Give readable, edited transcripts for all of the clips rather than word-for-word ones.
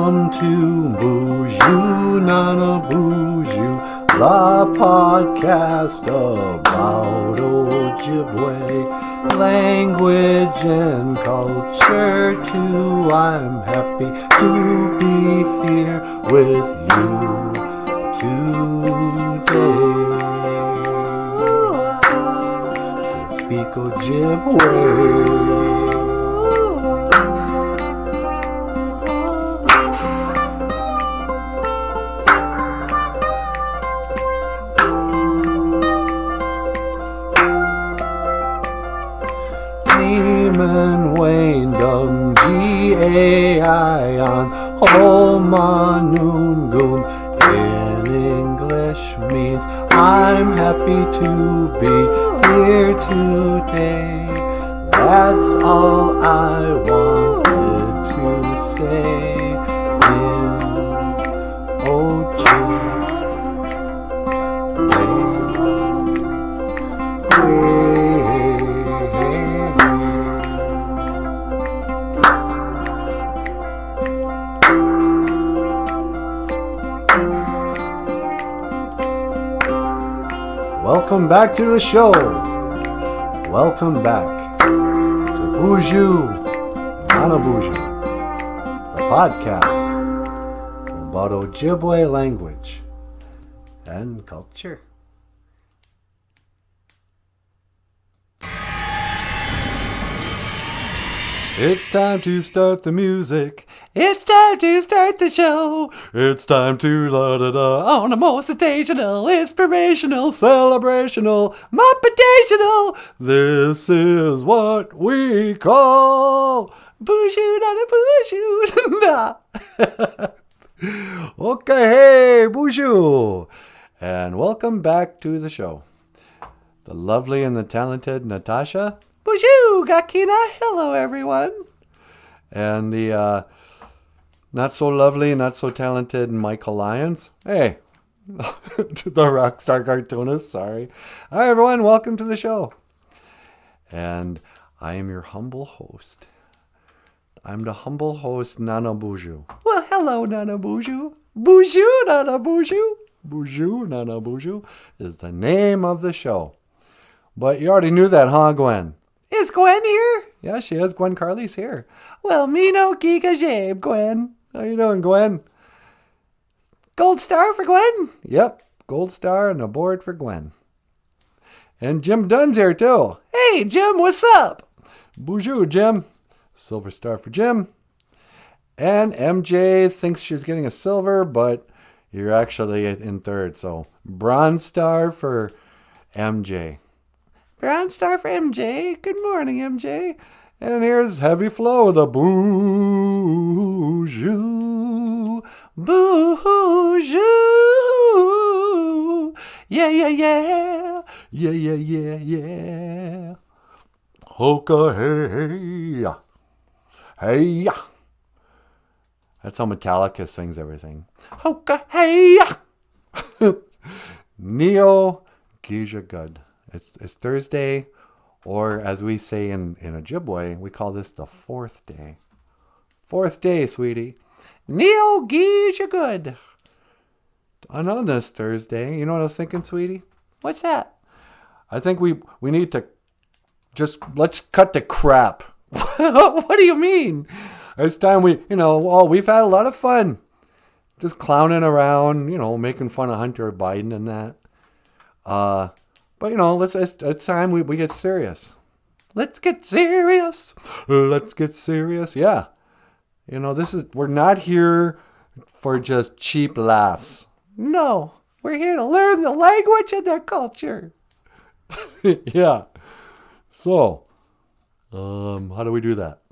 Welcome to BOOZHOO NANABOOZHOO, the podcast about Ojibwe language and culture too. I'm happy to be here with you today to speak Ojibwe. G-A-I-on Homanungun in English means I'm happy to be here today. That's all I wanted to say in Ojibwe. Welcome back to the show. Welcome back to BOOZHOO NANABOOZHOO, the podcast about Ojibwe language and culture. It's time to start the music. It's time to start the show. It's time to la-da-da on a most occasional, inspirational, celebrational, Muppetational. This is what we call BOOZHOO NANABOOZHOO. Okay, hey, BOOZHOO. And welcome back to the show. The lovely and the talented Natasha. BOOZHOO Gakina. Hello, everyone. And the not so lovely, not so talented Michael Lyons. Hey, the rock star cartoonist. Sorry. Hi, everyone. Welcome to the show. And I am your humble host. I'm the humble host, NANABOOZHOO. Well, hello, NANABOOZHOO. BOOZHOO NANABOOZHOO. BOOZHOO NANABOOZHOO is the name of the show. But you already knew that, huh, Gwen? Is Gwen here? Yeah, she is. Gwen Carley's here. Well, me no giga jabe, Gwen. How you doing, Gwen? Gold star for Gwen? Yep, gold star and a board for Gwen. And Jim Dunn's here, too. Hey, Jim, what's up? BOOZHOO, Jim. Silver star for Jim. And MJ thinks she's getting a silver, but you're actually in third. So, bronze star for MJ. Bronze star for MJ. Good morning, MJ. And here's Heavy Flow, the BOOZHOO. BOOZHOO. Yeah, yeah, yeah. Yeah, yeah, yeah, yeah. Hoka, hey. Hey. That's how Metallica sings everything. Hoka, hey. Neo Geisha Good. It's Thursday, or as we say in Ojibwe, we call this the fourth day. Fourth day, sweetie. Neo Geisha Good. On this Thursday, you know what I was thinking, sweetie? What's that? I think we need to let's cut the crap. What do you mean? It's time we've had a lot of fun. Just clowning around, making fun of Hunter Biden and that. But, it's time we get serious. Let's get serious. Let's get serious. Yeah. We're not here for just cheap laughs. No. We're here to learn the language and the culture. Yeah. So, how do we do that?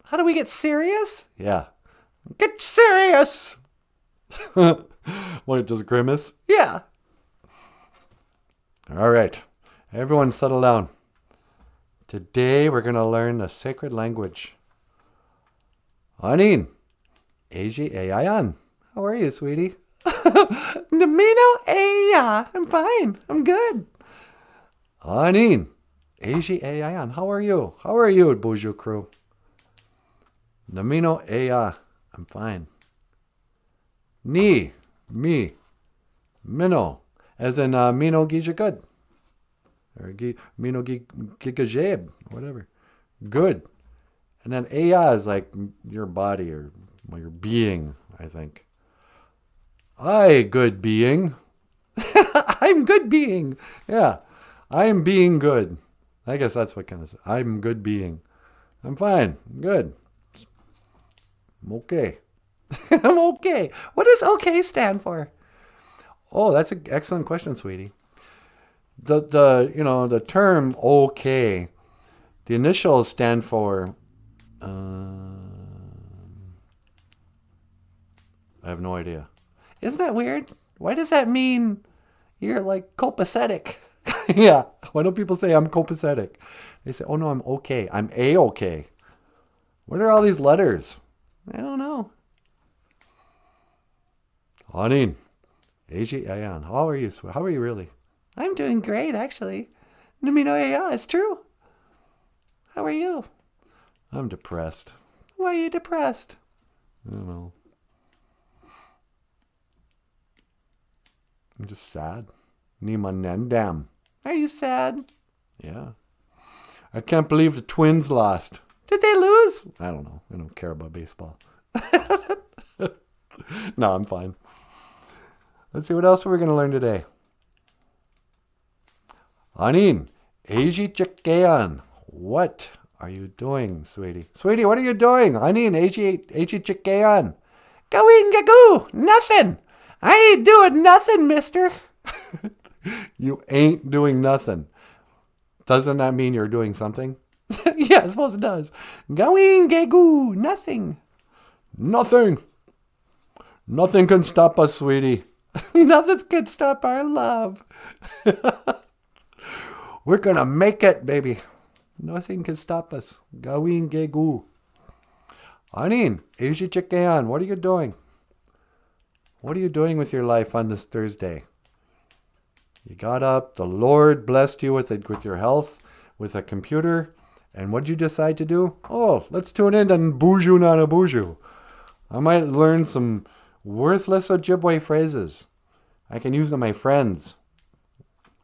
How do we get serious? Yeah. Get serious. What, just grimace? Yeah. All right, everyone settle down. Today we're going to learn the sacred language. Anin, AJ-A-I-An. How are you, sweetie? Namino Aya. I'm fine. I'm good. Anin, AJ-A-I-An. How are you? How are you, BOOZHOO crew? Namino Aya. I'm fine. Ni, me, minnow, as in Mino Gija good. Or Mino Giga Jeb, whatever. Good. And then Aya is like your body or your being, I think. I good being. I'm good being. Yeah. I'm being good. I guess that's what kind of I'm good being. I'm fine. I'm good. I'm okay. I'm okay. What does okay stand for? Oh, that's an excellent question, sweetie. The term okay, the initials stand for I have no idea. Isn't that weird? Why does that mean you're like copacetic? Yeah. Why don't people say I'm copacetic? They say, oh no, I'm okay. I'm A-okay. What are all these letters? I don't know. Anin. A-G-A-N. How are you? How are you really? I'm doing great, actually. Yeah, it's true. How are you? I'm depressed. Why are you depressed? I don't know. I'm just sad. Nimanendam. Are you sad? Yeah. I can't believe the Twins lost. Did they lose? I don't know. I don't care about baseball. No, I'm fine. Let's see what else we're going to learn today. Anin, Eiji Chikean. What are you doing, sweetie? Sweetie, what are you doing? Anin, Eiji Chikean. Going gagoo. Nothing. I ain't doing nothing, mister. You ain't doing nothing. Doesn't that mean you're doing something? Yeah, I suppose it does. Going gagoo. Nothing. Nothing. Nothing can stop us, sweetie. Nothing can stop our love. We're going to make it, baby. Nothing can stop us. Going gagoo. Anin, Eiji Chikean, what are you doing? What are you doing with your life on this Thursday? You got up, the Lord blessed you with your health, with a computer, and what did you decide to do? Oh, let's tune in to BOOZHOO NANABOOZHOO. I might learn some worthless Ojibwe phrases. I can use them with my friends.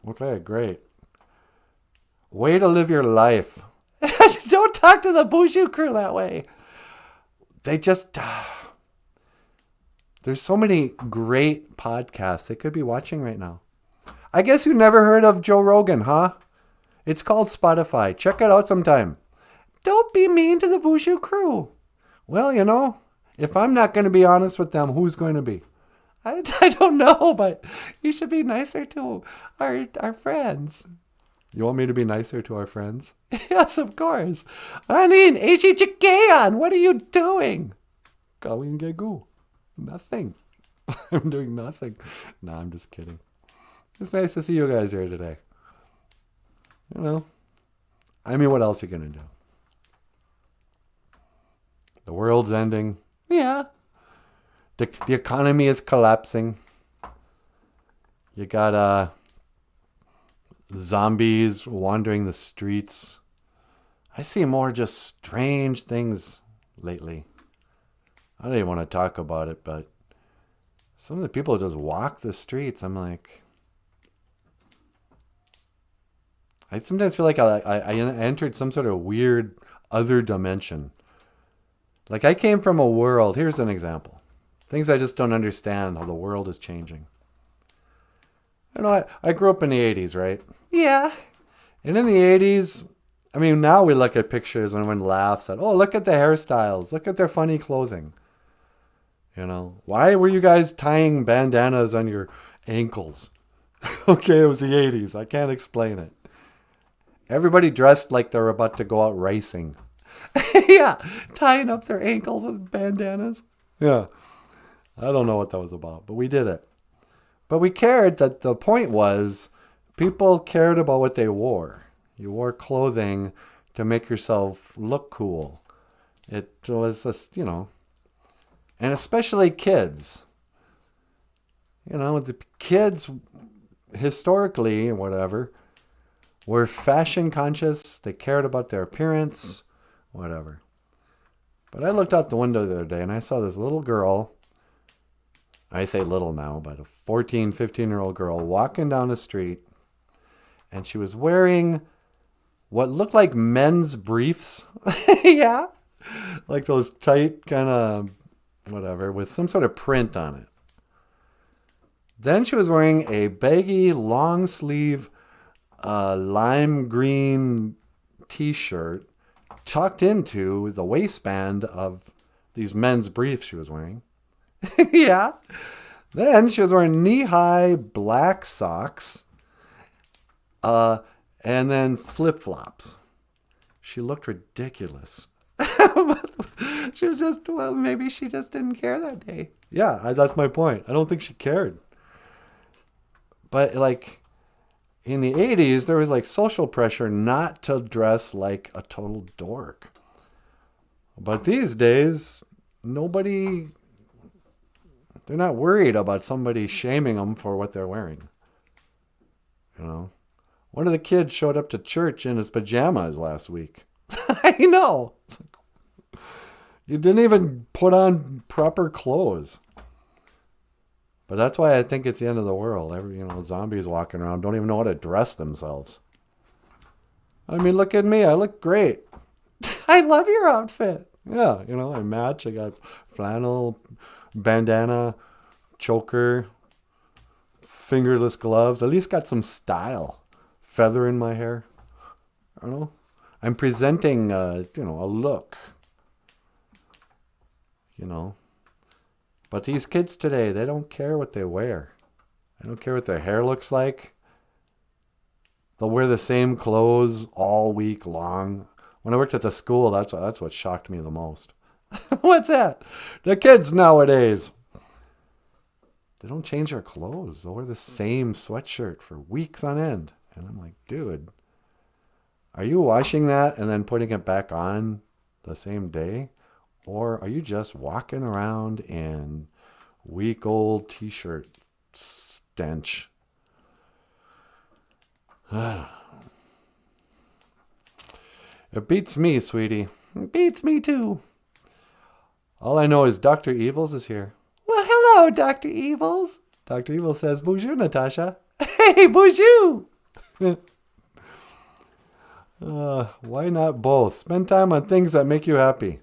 Okay, great. Way to live your life. Don't talk to the BOOZHOO crew that way. They just... There's so many great podcasts they could be watching right now. I guess you never heard of Joe Rogan, huh? It's called Spotify. Check it out sometime. Don't be mean to the BOOZHOO crew. Well, you know, if I'm not going to be honest with them, who's going to be? I don't know, but you should be nicer to our friends. You want me to be nicer to our friends? Yes, of course. Anin, Eiji Chikean, what are you doing? Going gagoo. Nothing. I'm doing nothing. No, I'm just kidding. It's nice to see you guys here today. You know, I mean, what else are you going to do? The world's ending. Yeah. The economy is collapsing. You got zombies wandering the streets. I see more just strange things lately. I don't even want to talk about it, but some of the people just walk the streets. I'm like... I sometimes feel like I entered some sort of weird other dimension. Like I came from a world. Here's an example. Things I just don't understand, how the world is changing. You know, I grew up in the 80s, right? Yeah. And in the 80s, I mean, now we look at pictures and everyone laughs at, oh, look at the hairstyles. Look at their funny clothing. You know, why were you guys tying bandanas on your ankles? Okay, it was the 80s. I can't explain it. Everybody dressed like they're about to go out racing. Yeah, tying up their ankles with bandanas. Yeah, I don't know what that was about, but we did it. But we cared that the point was people cared about what they wore. You wore clothing to make yourself look cool. It was just, you know, and especially kids. You know, the kids historically, whatever, were fashion conscious. They cared about their appearance, whatever. But I looked out the window the other day and I saw this little girl I say little now, but a 14, 15-year-old girl walking down the street, and she was wearing what looked like men's briefs. Yeah. Like those tight kind of whatever with some sort of print on it. Then she was wearing a baggy, long sleeve, lime green t-shirt tucked into the waistband of these men's briefs she was wearing. Yeah. Then she was wearing knee-high black socks, and then flip-flops. She looked ridiculous. She was just, well, maybe she just didn't care that day. Yeah, that's my point. I don't think she cared. But like in the 80s, there was like social pressure not to dress like a total dork. But these days, they're not worried about somebody shaming them for what they're wearing. You know, one of the kids showed up to church in his pajamas last week. I know. You didn't even put on proper clothes. But that's why I think it's the end of the world. Zombies walking around don't even know how to dress themselves. I mean, look at me. I look great. I love your outfit. Yeah, I match. I got flannel, bandana, choker, fingerless gloves. At least got some style. Feather in my hair. I don't know. I'm presenting, a look. But these kids today, they don't care what they wear. They don't care what their hair looks like. They'll wear the same clothes all week long. When I worked at the school, that's what shocked me the most. What's that? The kids nowadays, they don't change their clothes. They'll wear the same sweatshirt for weeks on end. And I'm like, dude, are you washing that and then putting it back on the same day? Or are you just walking around in week-old t-shirt stench? I don't know. It beats me, sweetie. It beats me, too. All I know is Dr. Evils is here. Well, hello, Dr. Evils. Dr. Evils says, "Bonjour, Natasha." Hey, bonjour. Why not both? Spend time on things that make you happy.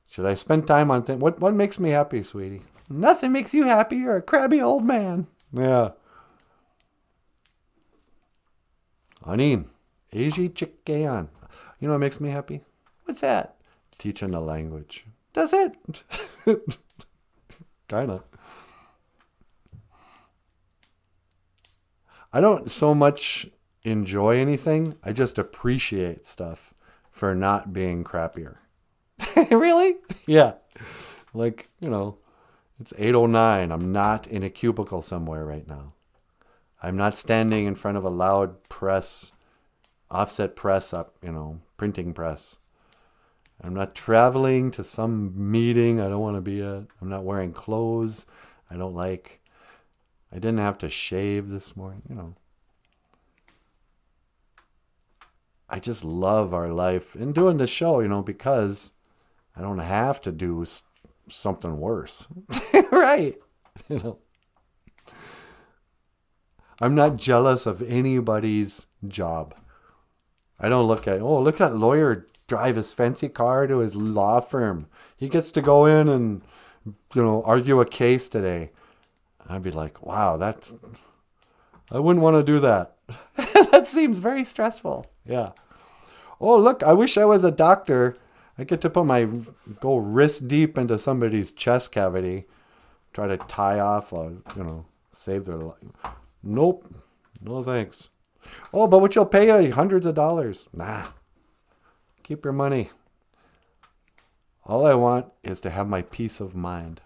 Should I spend time on things? What makes me happy, sweetie? Nothing makes you happy. You're a crabby old man. Yeah. Anin, Eji Chikayan. You know what makes me happy? What's that? Teaching the language. Does it? Kinda. I don't so much enjoy anything. I just appreciate stuff for not being crappier. Really? Yeah. Like, it's 8:09. I'm not in a cubicle somewhere right now. I'm not standing in front of a loud press, offset press up, printing press. I'm not traveling to some meeting I don't want to be at. I'm not wearing clothes I don't like. I didn't have to shave this morning, I just love our life and doing the show, because I don't have to do something worse. Right. I'm not jealous of anybody's job. I don't look at that lawyer drive his fancy car to his law firm. He gets to go in and, argue a case today. I'd be like, wow, I wouldn't want to do that. That seems very stressful. Yeah. Oh, look, I wish I was a doctor. I get to go wrist deep into somebody's chest cavity, try to tie off, save their life. Nope. No thanks. Oh, but what you'll pay you hundreds of dollars. Nah. Keep your money. All I want is to have my peace of mind.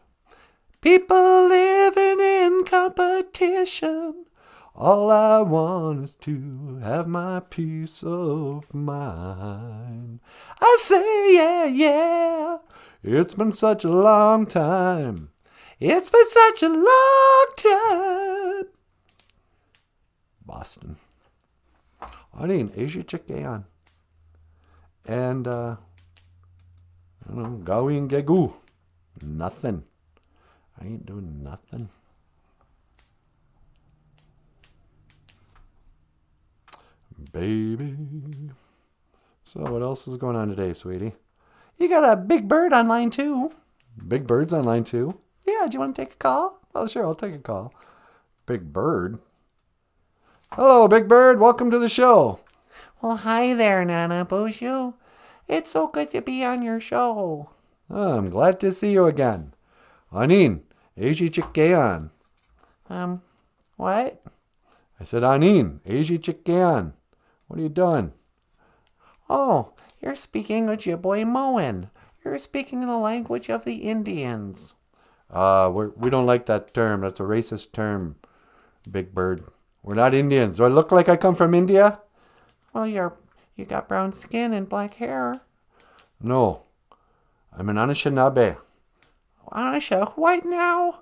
People living in competition. All I want is to have my peace of mind. I say, yeah, yeah. It's been such a long time. It's been such a long time. Boston. Anin, Asia Chikayan. And, Gawin Gegu. Nothing. I ain't doing nothing. Baby. So what else is going on today, sweetie? You got a Big Bird on line 2. Big Bird's on line 2? Yeah, do you want to take a call? Oh, sure, I'll take a call. Big Bird? Hello, Big Bird. Welcome to the show. Well, hi there, NanaBOOZHOO. It's so good to be on your show. Oh, I'm glad to see you again. Anin, Eji Chikayan. What? I said, Anin, Eji Chikayan. What are you doing? Oh, you're speaking Ojibwe Moan. You're speaking the language of the Indians. We don't like that term. That's a racist term, Big Bird. We're not Indians. Do I look like I come from India? Well, you got brown skin and black hair. No. I'm an Anishinaabe. Anisha, what now?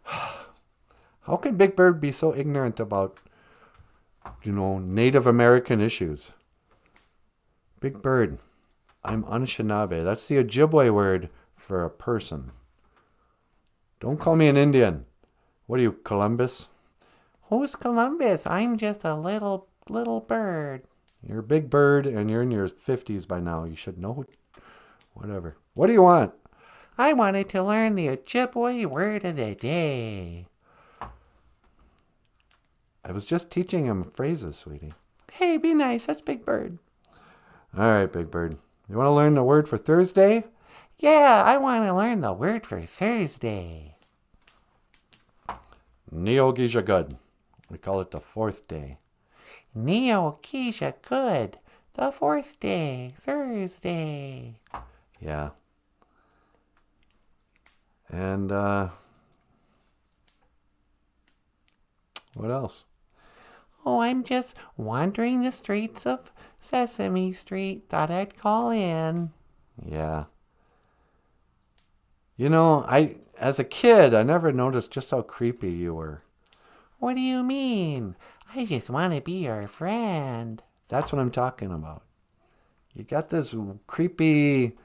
How can Big Bird be so ignorant about, Native American issues? Big Bird, I'm Anishinaabe. That's the Ojibwe word for a person. Don't call me an Indian. What are you, Columbus? Who's Columbus? I'm just a little bird. You're a big bird, and you're in your 50s by now. You should know. Whatever. What do you want? I wanted to learn the Ojibwe word of the day. I was just teaching him phrases, sweetie. Hey, be nice. That's Big Bird. All right, Big Bird. You want to learn the word for Thursday? Yeah, I want to learn the word for Thursday. Neogijagud. We call it the 4th day. Neogijagud. The 4th day. Thursday. Yeah. And, what else? Oh, I'm just wandering the streets of Sesame Street. Thought I'd call in. Yeah. As a kid, I never noticed just how creepy you were. What do you mean? I just want to be your friend. That's what I'm talking about. You got this creepy,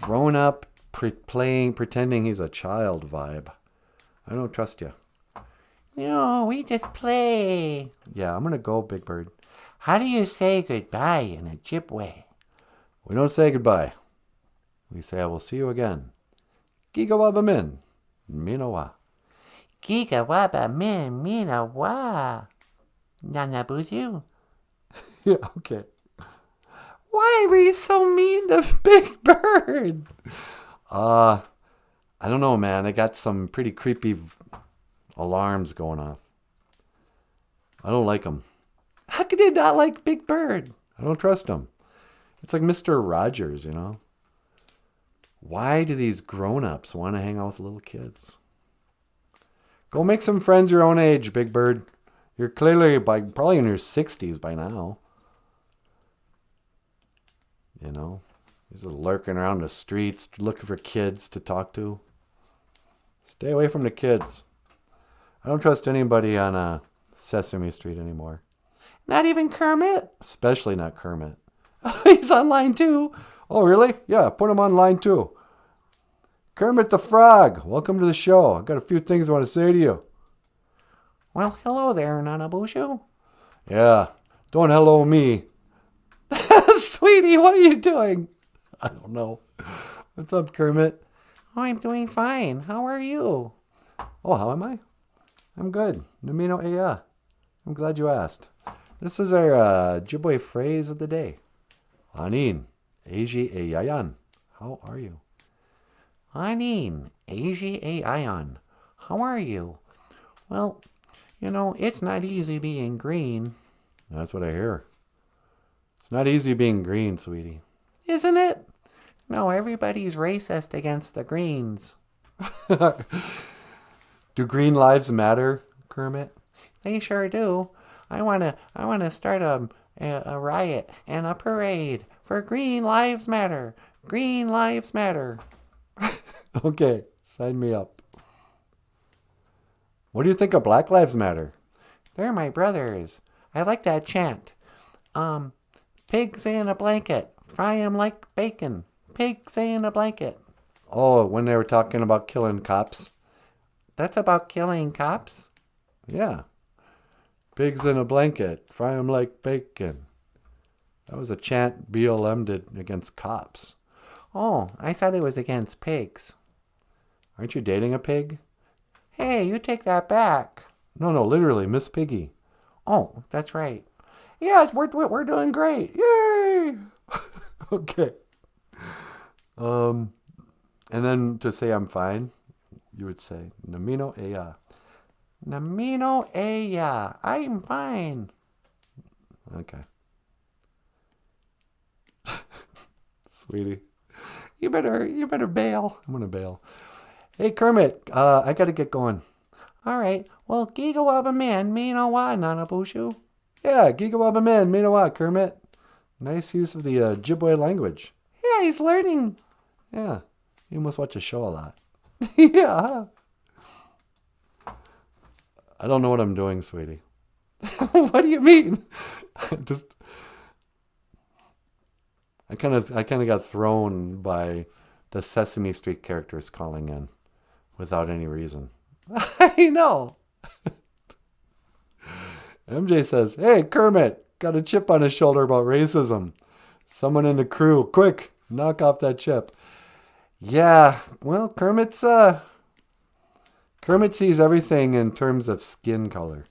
grown-up, pretending he's a child vibe. I don't trust you. No, we just play. Yeah, I'm going to go, Big Bird. How do you say goodbye in Ojibwe? We don't say goodbye. We say I will see you again. Gigawabamin, Minawa. Gigawabamin, Minawa. NanaBOOZHOO. Yeah, okay. Why were you so mean to Big Bird? I don't know, man. I got some pretty creepy alarms going off. I don't like them. How could you not like Big Bird? I don't trust him. It's like Mr. Rogers, Why do these grown-ups want to hang out with little kids? Go make some friends your own age, Big Bird. You're clearly probably in your 60s by now. He's just lurking around the streets looking for kids to talk to. Stay away from the kids. I don't trust anybody on Sesame Street anymore. Not even Kermit? Especially not Kermit. He's on line 2. Oh, really? Yeah, put him on line 2. Kermit the Frog, welcome to the show. I've got a few things I want to say to you. Well, hello there, NanaBOOZHOO. Yeah, don't hello me. Sweetie, what are you doing? I don't know. What's up, Kermit? Oh, I'm doing fine. How are you? Oh, how am I? I'm good. Namino Eya. I'm glad you asked. This is our Ojibwe phrase of the day. Anin, Eji Eyayan. How are you? Anin, Eji Eyayan. How are you? Well, it's not easy being green. That's what I hear. It's not easy being green, sweetie. Isn't it? No, everybody's racist against the greens. Do green lives matter, Kermit? They sure do. I wanna start a riot and a parade for Green Lives Matter. Green Lives Matter. Okay, sign me up. What do you think of Black Lives Matter? They're my brothers. I like that chant. Pigs in a blanket. Fry 'em like bacon. Pigs in a blanket. Oh, when they were talking about killing cops That's about killing cops? Yeah. Pigs in a blanket. Fry 'em like bacon. That was a chant BLM did against cops. Oh, I thought it was against pigs. Aren't you dating a pig? Hey, you take that back. No, literally, Miss Piggy. Oh, that's right. Yeah, we're doing great. Yay! Okay. And then to say I'm fine, you would say, Namino Eya. Namino Eya. I'm fine. Okay. Sweetie. You better bail. I'm going to bail. Hey, Kermit, I got to get going. All right. Well, Gigawaba man, Minowa, Nanaboozhoo. Yeah, Gigawaba man, Minawa, Kermit. Nice use of the Ojibwe language. Yeah, he's learning. Yeah, you must watch a show a lot. Yeah. I don't know what I'm doing, sweetie. What do you mean? I kind of got thrown by the Sesame Street characters calling in without any reason. I know. MJ says, "Hey, Kermit, got a chip on his shoulder about racism. Someone in the crew, quick, knock off that chip." Yeah, well, Kermit sees everything in terms of skin color.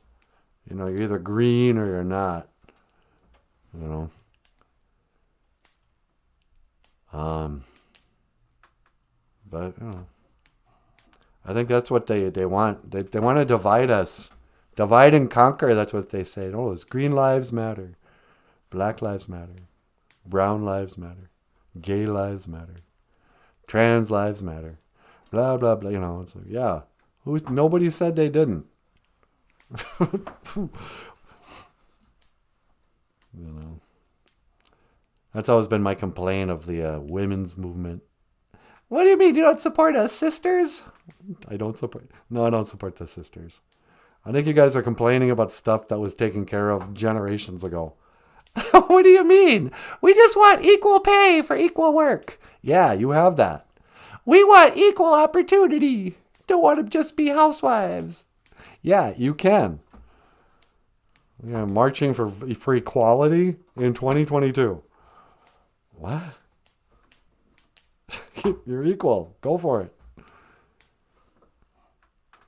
You know, you're either green or you're not. You know. But you know, I think that's what they want. They want to divide us. Divide and conquer, that's what they say. Oh, it's green lives matter. Black lives matter. Brown lives matter. Gay lives matter. Trans lives matter. Blah, blah, blah. You know, it's like, yeah. Nobody said they didn't. You know. That's always been my complaint of the women's movement. What do you mean? You don't support us sisters? I don't support the sisters. I think you guys are complaining about stuff that was taken care of generations ago. What do you mean? We just want equal pay for equal work. Yeah, you have that. We want equal opportunity. Don't want to just be housewives. Yeah, you can. Yeah, marching for equality in 2022. What? You're equal. Go for it.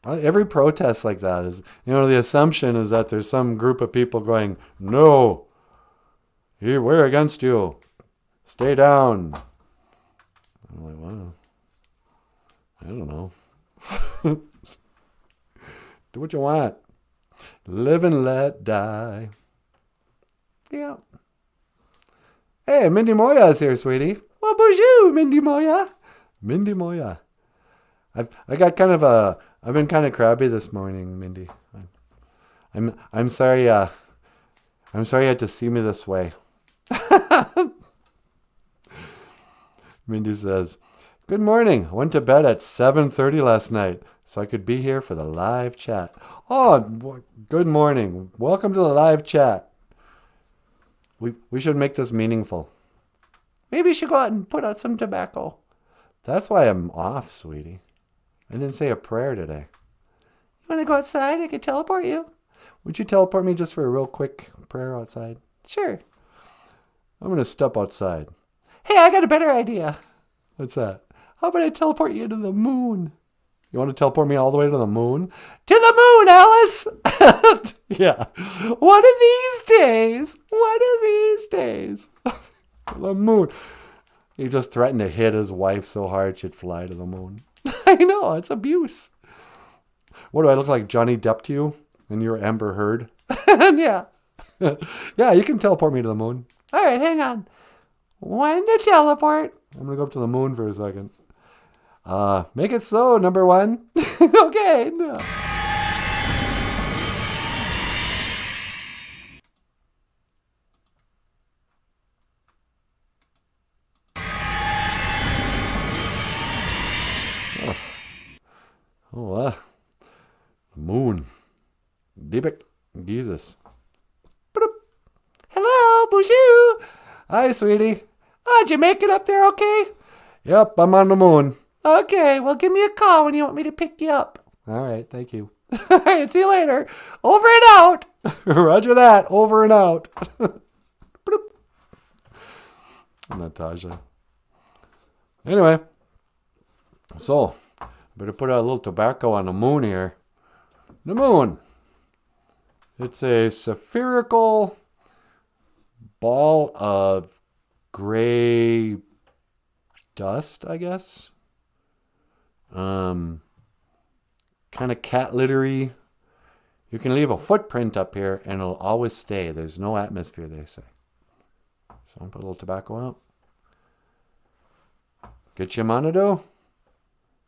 Every protest like that is, you know, the assumption is that there's some group of people going, no, we're against you. Stay down. I'm like, wow. I don't know. Do what you want. Live and let die. Yeah. Hey, Mindy Moya's here, sweetie. Well, bonjour, Mindy Moya. Mindy Moya. I've been kind of crabby this morning, Mindy. I'm sorry. I'm sorry you had to see me this way. Mindy says, "Good morning. I went to bed at 7:30 last night so I could be here for the live chat." Oh, good morning. Welcome to the live chat. We should make this meaningful. Maybe you should go out and put out some tobacco. That's why I'm off, sweetie. I didn't say a prayer today. You want to go outside? I could teleport you. Would you teleport me just for a real quick prayer outside? Sure. I'm going to step outside. Hey, I got a better idea. What's that? How about I teleport you to the moon? You want to teleport me all the way to the moon? To the moon, Alice! Yeah. One of these days. The moon. He just threatened to hit his wife so hard she'd fly to the moon. I know, it's abuse. What do I look like, Johnny Depp to you? And you're Amber Heard? Yeah. Yeah, you can teleport me to the moon. All right, hang on. When to teleport? I'm going to go up to the moon for a second. Make it so, number one. Okay. No. Oh, moon. Dibik. Jesus. Hello, bonjour. Hi, sweetie. Oh, did you make it up there okay? Yep, I'm on the moon. Okay, well, give me a call when you want me to pick you up. All right, thank you. All right, see you later. Over and out. Roger that. Over and out. Bloop. Natasha. Anyway, so better put a little tobacco on the moon here. The moon. It's a spherical ball of gray dust, I guess. Kind of cat littery. You can leave a footprint up here and it'll always stay. There's no atmosphere, they say. So I'm going to put a little tobacco out. Get your manado.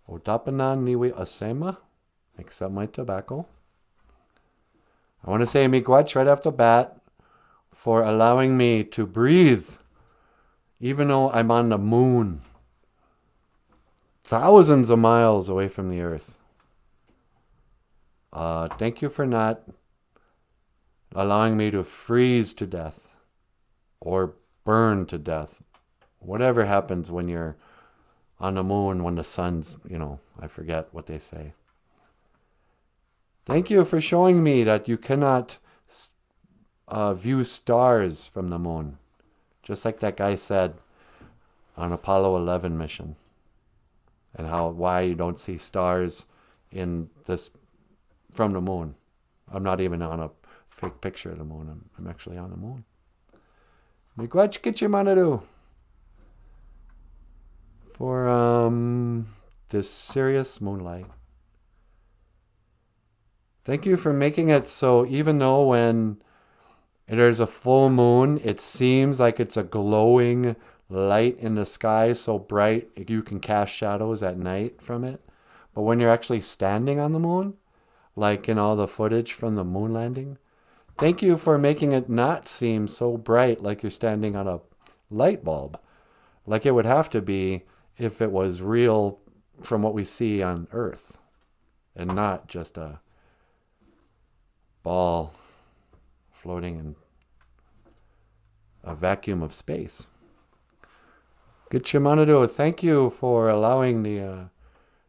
Otapanan niwi asema. Accept my tobacco. I want to say miigwech right off the bat for allowing me to breathe, even though I'm on the moon, thousands of miles away from the earth. Thank you for not allowing me to freeze to death or burn to death. Whatever happens when you're on the moon, when the sun's, I forget what they say. Thank you for showing me that you cannot view stars from the moon. Just like that guy said on Apollo 11 mission. And why you don't see stars in this from the moon. I'm not even on a fake picture of the moon. I'm actually on the moon. Miigwech Kichimanadu. For this serious moonlight. Thank you for making it so even though when there's a full moon, it seems like it's a glowing light in the sky so bright you can cast shadows at night from it. But when you're actually standing on the moon, like in all the footage from the moon landing, thank you for making it not seem so bright like you're standing on a light bulb, like it would have to be if it was real from what we see on Earth and not just a ball floating in a vacuum of space. Good Chimanado, thank you for allowing the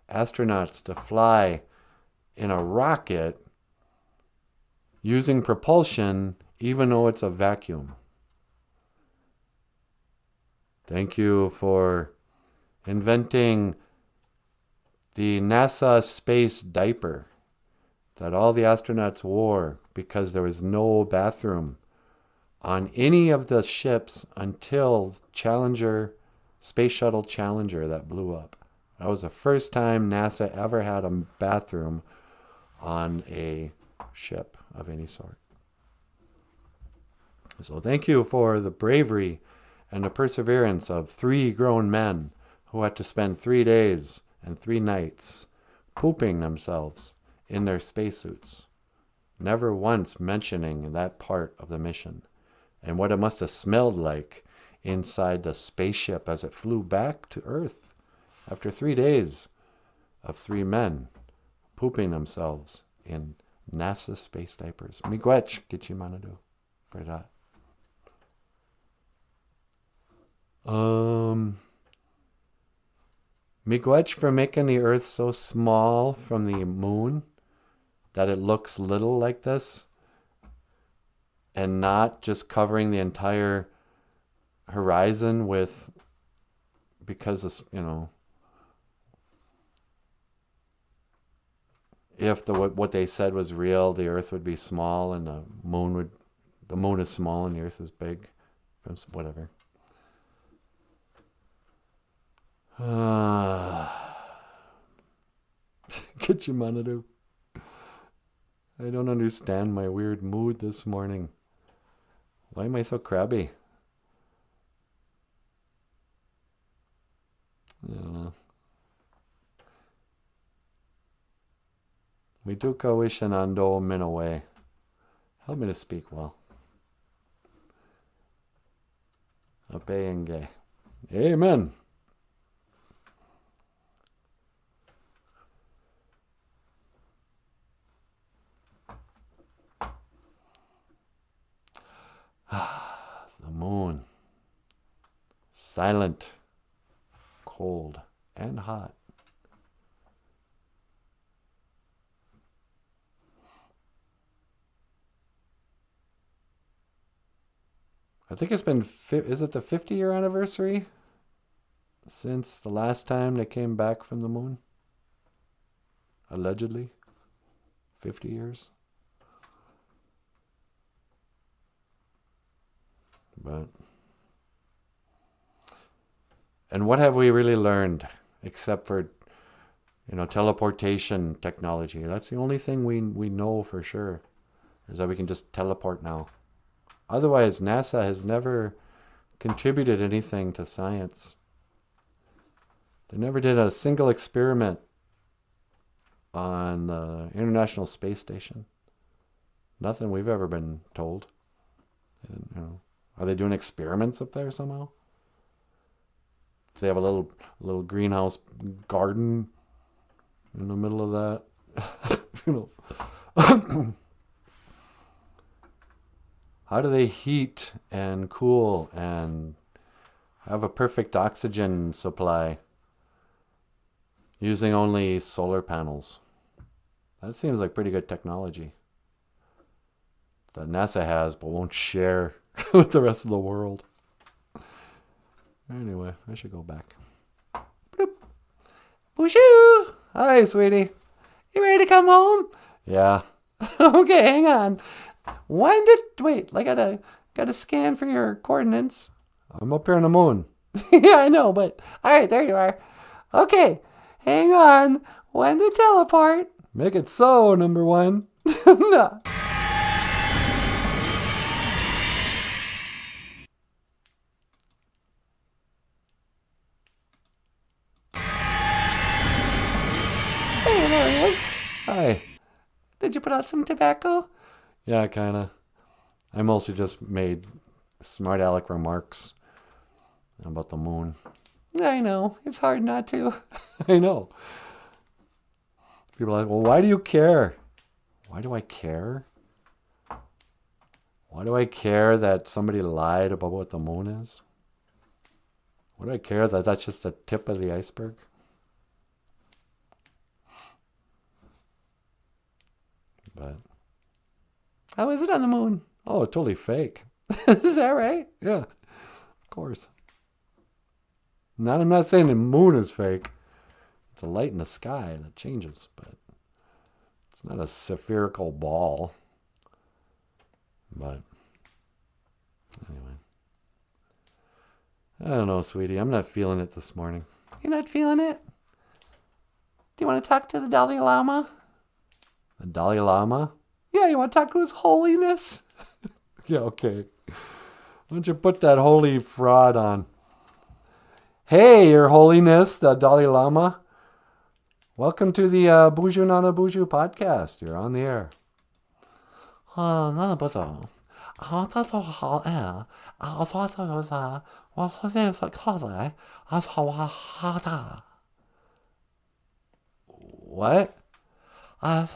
astronauts to fly in a rocket using propulsion even though it's a vacuum. Thank you for inventing the NASA space diaper that all the astronauts wore because there was no bathroom on any of the ships until Space Shuttle Challenger that blew up. That was the first time NASA ever had a bathroom on a ship of any sort. So thank you for the bravery and the perseverance of 3 grown men who had to spend 3 days and 3 nights pooping themselves in their spacesuits, never once mentioning that part of the mission and what it must have smelled like inside the spaceship as it flew back to Earth after 3 days of 3 men pooping themselves in NASA space diapers. Miigwech Kichimanadu for that. Miigwech for making the Earth so small from the moon that it looks little like this and not just covering the entire horizon with, because of, if what they said was real, the Earth would be small and the moon is small and the Earth is big, whatever. Get your Manadu. I don't understand my weird mood this morning. Why am I so crabby? I don't know. Mituka Wishanando Minaway. Help me to speak well. Apeyenge. Amen. The moon. Silent, cold, and hot. I think it's been, is it the 50-year anniversary since the last time they came back from the moon? Allegedly. 50 years. But, and what have we really learned except for, teleportation technology? That's the only thing we know for sure, is that we can just teleport now. Otherwise, NASA has never contributed anything to science. They never did a single experiment on the International Space Station. Nothing we've ever been told. And, are they doing experiments up there somehow? Do they have a little greenhouse garden in the middle of that? How do they heat and cool and have a perfect oxygen supply using only solar panels? That seems like pretty good technology that NASA has but won't share with the rest of the world. Anyway, I should go back. Bloop. BOOZHOO! Hi, sweetie. You ready to come home? Yeah. Okay, hang on. Wait, I gotta scan for your coordinates. I'm up here on the moon. Yeah, I know, but alright, there you are. Okay, hang on. When to teleport? Make it so, number one. No. Hey, there he is. Hi. Did you put out some tobacco? Yeah, kinda. I mostly just made smart Alec remarks about the moon. I know. It's hard not to. I know. People are like, well, why do you care? Why do I care? Why do I care that somebody lied about what the moon is? Why do I care that that's just the tip of the iceberg? But how is it on the moon? Oh, totally fake. Is that right? Yeah, of course. I'm not saying the moon is fake. It's a light in the sky that changes, but it's not a spherical ball. But anyway. I don't know, sweetie. I'm not feeling it this morning. You're not feeling it? Do you want to talk to the Dalai Lama? The Dalai Lama? Yeah, you want to talk to His Holiness? Yeah, okay. Why don't you put that holy fraud on? Hey, Your Holiness, the Dalai Lama. Welcome to the BOOZHOO NANABOOZHOO podcast. You're on the air. NANABOOZHOO. What? I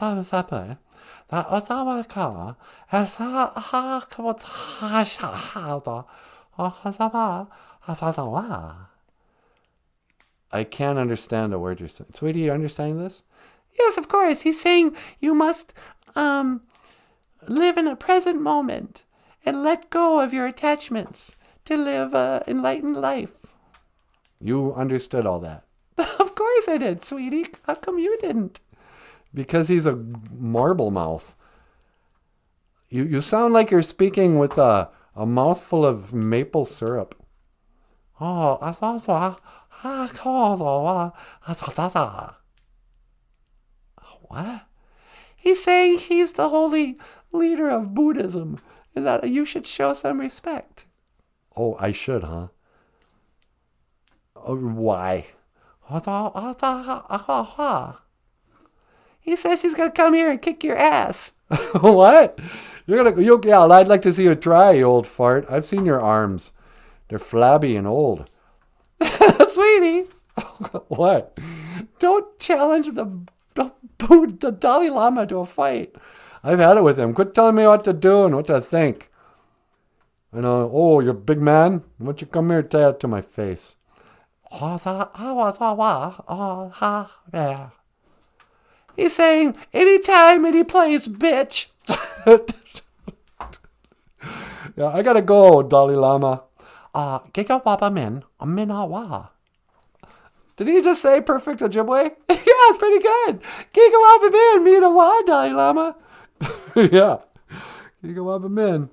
can't understand a word you're saying. Sweetie, you understand this? Yes, of course. He's saying you must live in a present moment and let go of your attachments to live an enlightened life. You understood all that. Of course I did, sweetie. How come you didn't? Because he's a marble mouth. You sound like you're speaking with a mouthful of maple syrup. Oh, I thought what? He's saying he's the holy leader of Buddhism and that you should show some respect. Oh, I should, huh? Why? He says he's going to come here and kick your ass. What? Yeah, I'd like to see you try, you old fart. I've seen your arms. They're flabby and old. Sweetie. What? Don't challenge the Dalai Lama to a fight. I've had it with him. Quit telling me what to do and what to think. I know, oh, you're a big man? Why don't you come here and say it to my face? He's saying, anytime, any place, bitch. Yeah, I gotta go, Dalai Lama. Giga waba min, minawa. Did he just say perfect Ojibwe? Yeah, it's pretty good. Giga waba min, minawa, Dalai Lama. Yeah, Giga waba min.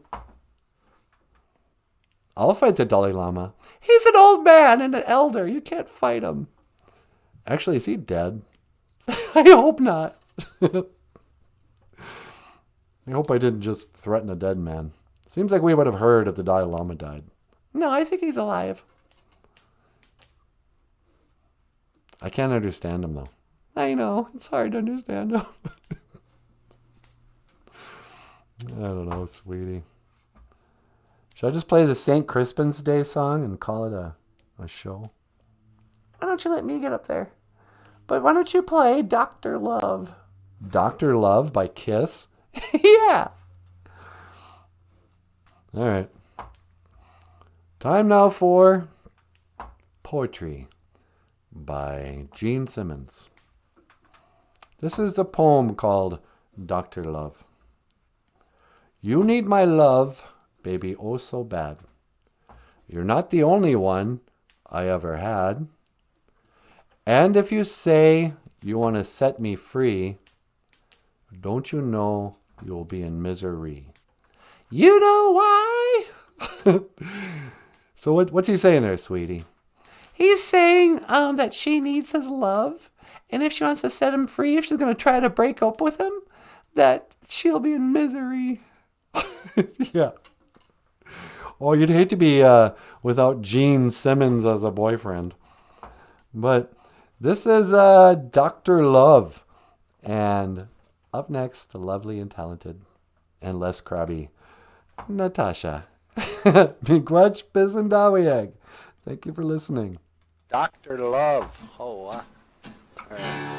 I'll fight the Dalai Lama. He's an old man and an elder. You can't fight him. Actually, is he dead? I hope not. I hope I didn't just threaten a dead man. Seems like we would have heard if the Dalai Lama died. No, I think he's alive. I can't understand him, though. I know. It's hard to understand him. I don't know, sweetie. Should I just play the St. Crispin's Day song and call it a show? Why don't you let me get up there? But why don't you play Dr. Love? Dr. Love by Kiss? Yeah. All right. Time now for poetry by Gene Simmons. This is the poem called Dr. Love. You need my love, baby, oh so bad. You're not the only one I ever had. And if you say you want to set me free, don't you know you'll be in misery? You know why? So what's he saying there, sweetie? He's saying that she needs his love. And if she wants to set him free, if she's going to try to break up with him, that she'll be in misery. Yeah. Oh, you'd hate to be without Gene Simmons as a boyfriend. But this is Dr. Love. And up next, the lovely and talented and less crabby Natasha. Miigwech Bizendawieg. Thank you for listening. Dr. Love. Oh, wow. All right.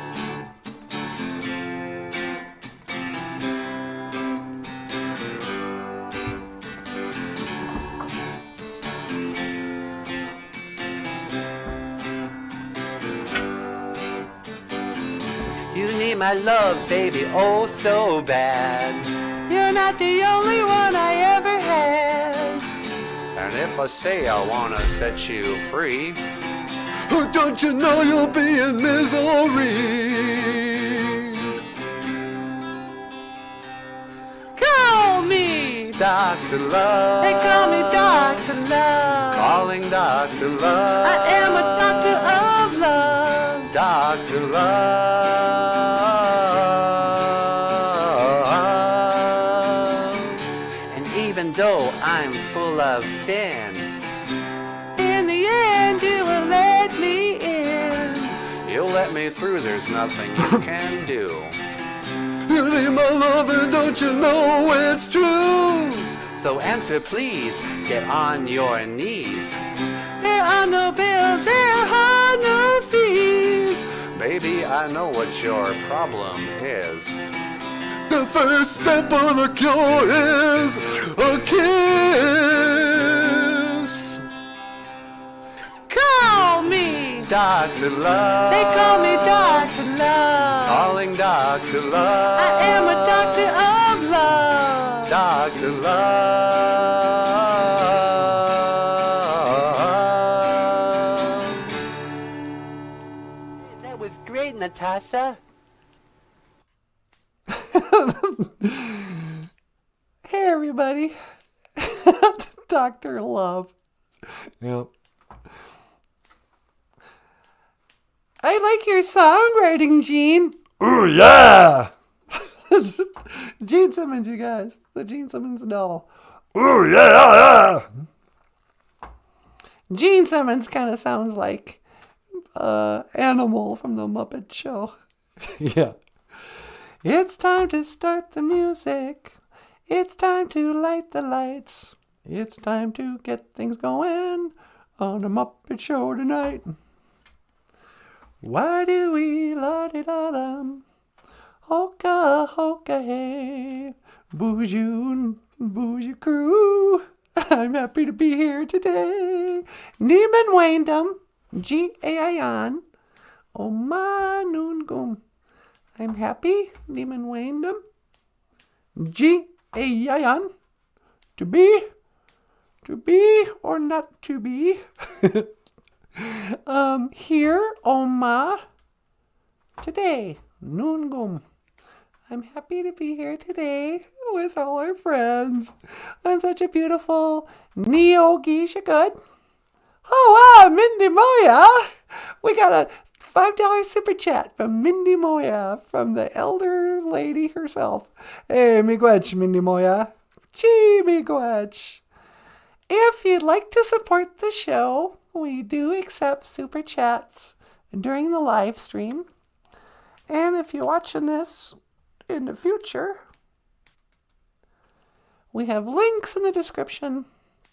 You need my love, baby, oh so bad. You're not the only one I ever had. And if I say I wanna set you free, oh, don't you know you'll be in misery? Call me Dr. Love. They call me Dr. Love. Calling Dr. Love. I am a doctor of love. Dr. Love. And even though I'm full of sin, in the end you will let me in. You'll let me through, there's nothing you can do. You need my love and don't you know it's true? So answer please, get on your knees. There are no bills, there are no fees. Baby, I know what your problem is. The first step of the cure is a kiss. Call me Dr. Love. They call me Dr. Love. Calling Dr. Love. I am a doctor of love. Dr. Love. That was great, Natasha. Hey, everybody. Dr. Love. Yep. I like your songwriting, Gene. Ooh, yeah. Gene Simmons, you guys. The Gene Simmons doll. Ooh, yeah. Gene Simmons kind of sounds like Animal from the Muppet Show. Yeah. It's time to start the music. It's time to light the lights. It's time to get things going on the Muppet Show tonight. Why do we la-di-da-dum? Hoka, hoka, hey. BOOZHOO crew. I'm happy to be here today. Neiman Wayndom. G-A-I-N. Omanungum. I'm happy, Neiman Wayndom. G-A-I-N. To be To be or not to be. Here, Oma. Today, Noongum. I'm happy to be here today with all our friends on such a beautiful Neo-Geisha good. Oh, wow, Mindy Moya. We got a $5 super chat from Mindy Moya, from the elder lady herself. Hey, miigwech, Mindy Moya. Gee, miigwech. If you'd like to support the show, we do accept super chats during the live stream. And if you're watching this in the future, we have links in the description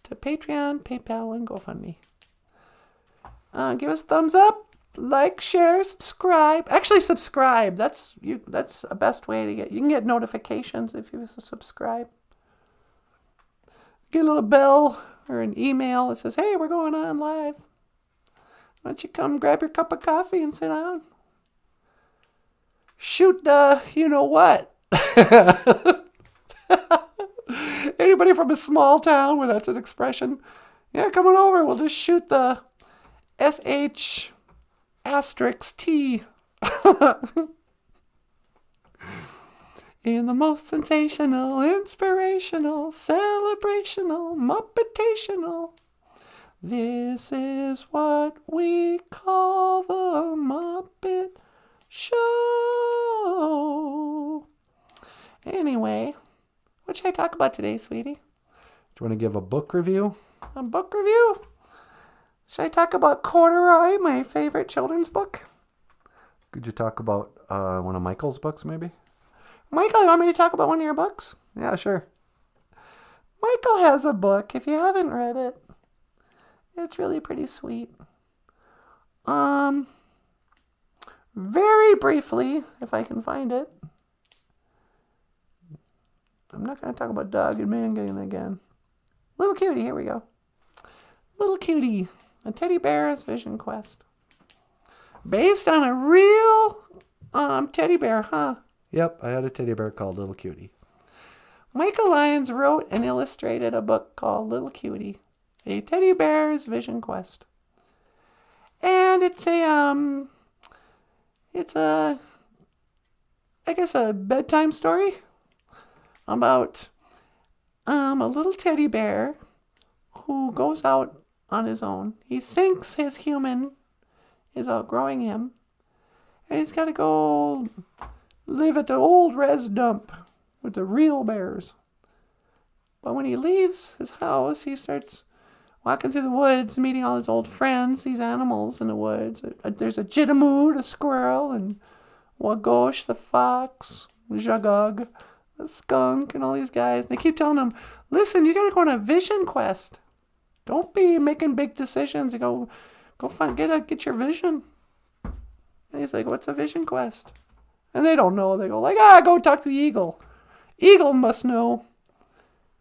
to Patreon, PayPal, and GoFundMe. Give us a thumbs up, like, share, subscribe. Actually, subscribe. That's the best way to get. You can get notifications if you subscribe. Get a little bell or an email that says, "Hey, we're going on live. Why don't you come grab your cup of coffee and sit down? Shoot the you know what." Anybody from a small town where that's an expression? Yeah, come on over. We'll just shoot the SH asterisk T. In the most sensational, inspirational, celebrational, muppetational. This is what we call the Muppet Show. Anyway, what should I talk about today, sweetie? Do you want to give a book review? A book review? Should I talk about Corduroy, my favorite children's book? Could you talk about one of Michael's books, maybe? Michael, you want me to talk about one of your books? Yeah, sure. Michael has a book. If you haven't read it, it's really pretty sweet. Very briefly, if I can find it. I'm not going to talk about Dog and Mangan again. Little Cutie, here we go. Little Cutie, a teddy bear's vision quest. Based on a real teddy bear, huh? Yep, I had a teddy bear called Little Cutie. Michael Lyons wrote and illustrated a book called Little Cutie, a teddy bear's vision quest. And it's a bedtime story about a little teddy bear who goes out on his own. He thinks his human is outgrowing him, and he's got to go live at the old res dump with the real bears. But when he leaves his house, he starts walking through the woods, meeting all his old friends, these animals in the woods. There's a Jitamoot, a squirrel, and Wagosh, the fox, Jagog, the skunk, and all these guys. And they keep telling him, listen, you got to go on a vision quest. Don't be making big decisions. You go get your vision. And he's like, what's a vision quest? And they don't know. They go go talk to the eagle. Eagle must know.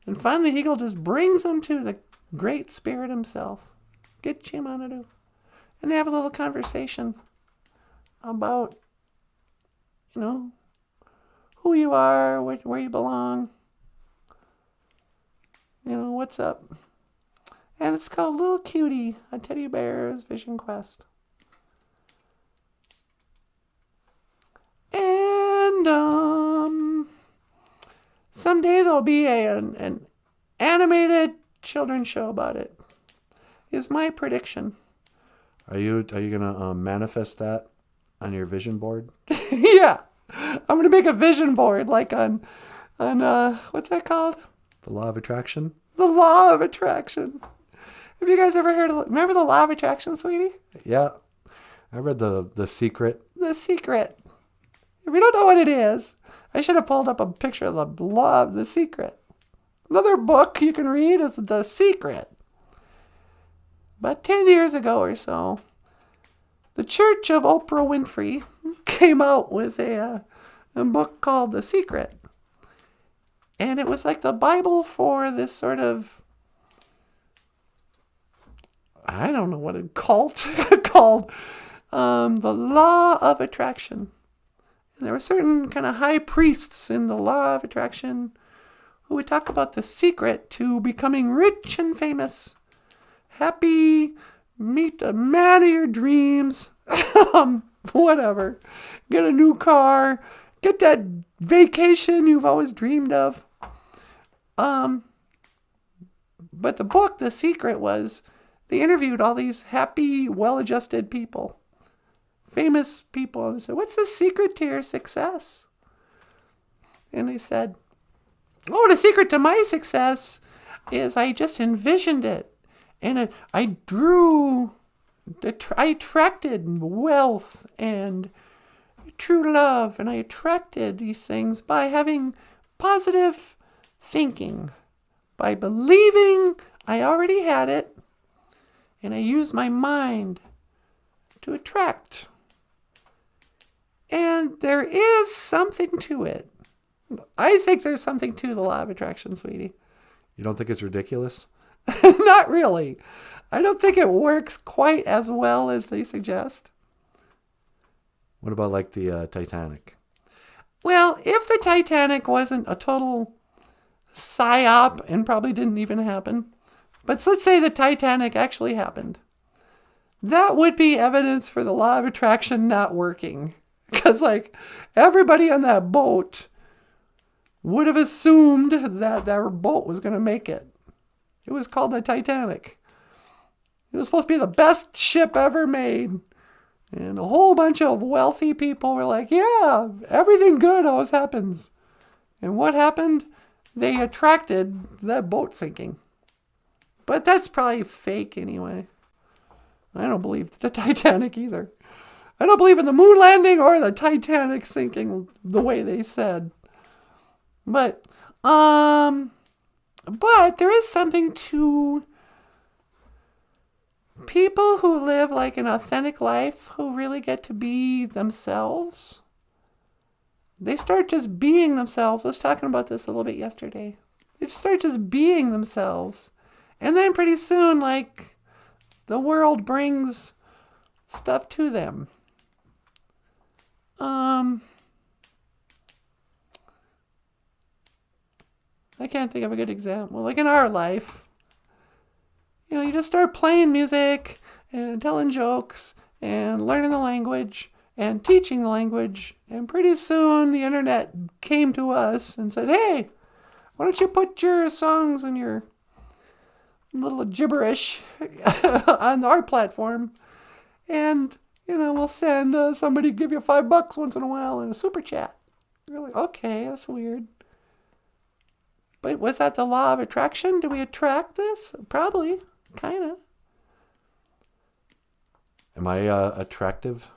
And finally, the eagle just brings them to the Great Spirit himself. Get Chimanadu. And they have a little conversation about, who you are, where you belong. What's up. And it's called Little Cutie, a teddy bear's vision quest. And someday there'll be an animated children's show about it. Is my prediction. Are you gonna manifest that on your vision board? Yeah, I'm gonna make a vision board like on what's that called? The Law of Attraction. The Law of Attraction. Have you guys ever remember the Law of Attraction, sweetie? Yeah, I read the Secret. The Secret. If you don't know what it is, I should have pulled up a picture of the Law of the Secret. Another book you can read is The Secret. About 10 years ago or so, the Church of Oprah Winfrey came out with a book called The Secret. And it was like the Bible for this sort of, I don't know what a cult called, the Law of Attraction. And there were certain kind of high priests in the Law of Attraction who would talk about the secret to becoming rich and famous. Happy, meet the man of your dreams, whatever. Get a new car, get that vacation you've always dreamed of. But the book, The Secret, was they interviewed all these happy, well-adjusted people, famous people, and they said, what's the secret to your success? And they said, oh, the secret to my success is I just envisioned it. And I attracted wealth and true love. And I attracted these things by having positive thinking, by believing I already had it. And I used my mind to attract. And there is something to it. I think there's something to the law of attraction, sweetie. You don't think it's ridiculous? Not really. I don't think it works quite as well as they suggest. What about like the Titanic? Well, if the Titanic wasn't a total psyop and probably didn't even happen, but let's say the Titanic actually happened, that would be evidence for the law of attraction not working. Because like everybody on that boat would have assumed that their boat was going to make it. It was called the Titanic. It was supposed to be the best ship ever made. And a whole bunch of wealthy people were like, yeah, everything good always happens. And what happened? They attracted that boat sinking. But that's probably fake anyway. I don't believe the Titanic either. I don't believe in the moon landing or the Titanic sinking the way they said. But there is something to people who live like an authentic life, who really get to be themselves. They start just being themselves. I was talking about this a little bit yesterday. They just start just being themselves. And then pretty soon, like, the world brings stuff to them. I can't think of a good example. Like in our life, you just start playing music and telling jokes and learning the language and teaching the language. And pretty soon the internet came to us and said, hey, why don't you put your songs and your little gibberish on our platform? And, we'll send somebody give you $5 once in a while in a super chat. You're like, okay, that's weird. But was that the law of attraction? Do we attract this? Probably. Kind of. Am I attractive?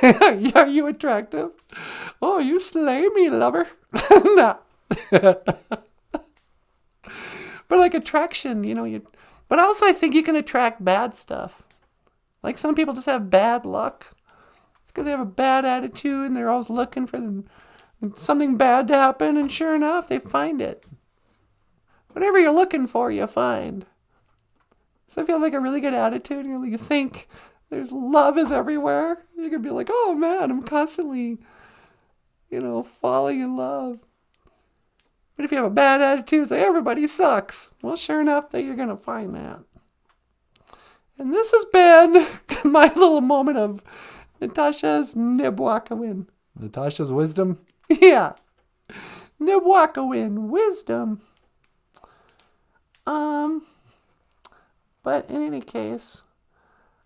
Are you attractive? Oh, you slay me, lover. Nah. But like attraction, but also I think you can attract bad stuff. Like some people just have bad luck. It's because they have a bad attitude and they're always looking for something bad to happen, and sure enough, they find it. Whatever you're looking for, you find. So if you have like a really good attitude and you think there's love is everywhere, you can be like, oh man, I'm constantly, falling in love. But if you have a bad attitude, say everybody sucks. Well, sure enough, that you're going to find that. And this has been my little moment of Natasha's Nibwakawin. Natasha's wisdom? Yeah. Nibwakawin. Wisdom. But in any case,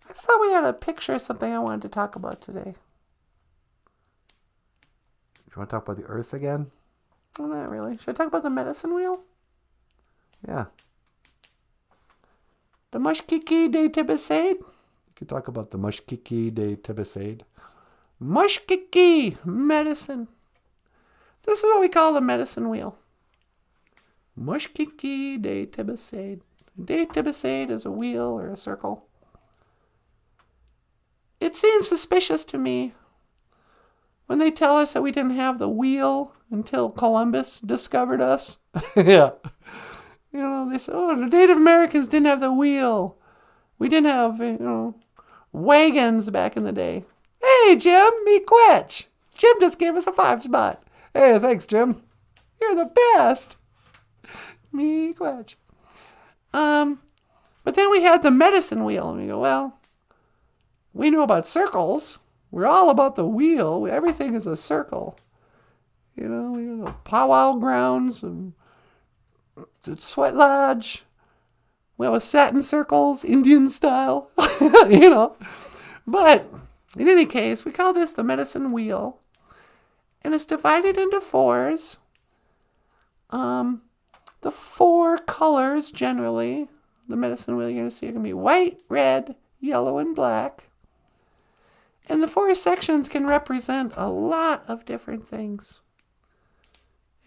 I thought we had a picture of something I wanted to talk about today. Do you want to talk about the earth again? Well, not really. Should I talk about the medicine wheel? Yeah. The Mushkiki de Tibisade? You could talk about the Mushkiki de Tibisade. Mushkiki medicine. This is what we call the medicine wheel. Mushkiki de Tibisade. De Tibisade is a wheel or a circle. It seems suspicious to me when they tell us that we didn't have the wheel until Columbus discovered us. Yeah. They say, oh, the Native Americans didn't have the wheel. We didn't have, wagons back in the day. Hey, Jim, me quetch. Jim just gave us a 5 spot. Hey, thanks, Jim. You're the best. me quetch. But then we had the medicine wheel, and we go, well, we know about circles. We're all about the wheel. Everything is a circle. You know, we have the powwow grounds and the sweat lodge. We have a satin circles, Indian style, you know. But in any case, we call this the medicine wheel. And it's divided into fours. The four colors, generally, the medicine wheel you're going to see are going to be white, red, yellow, and black. And the four sections can represent a lot of different things.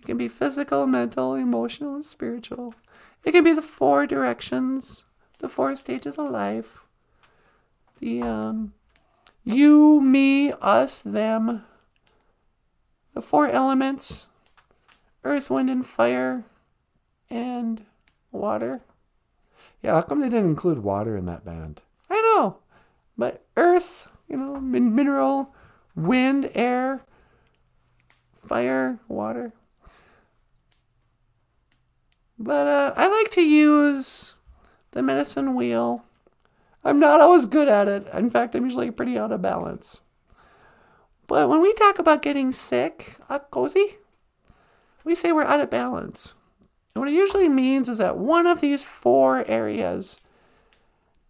It can be physical, mental, emotional, and spiritual. It can be the four directions, the four stages of life. The you, me, us, them. The four elements, earth, wind, and fire, and water. Yeah, how come they didn't include water in that band? I know, but earth, you know, mineral, wind, air, fire, water. But I like to use the medicine wheel. I'm not always good at it. In fact, I'm usually pretty out of balance. But when we talk about getting sick, cozy, we say we're out of balance. And what it usually means is that one of these four areas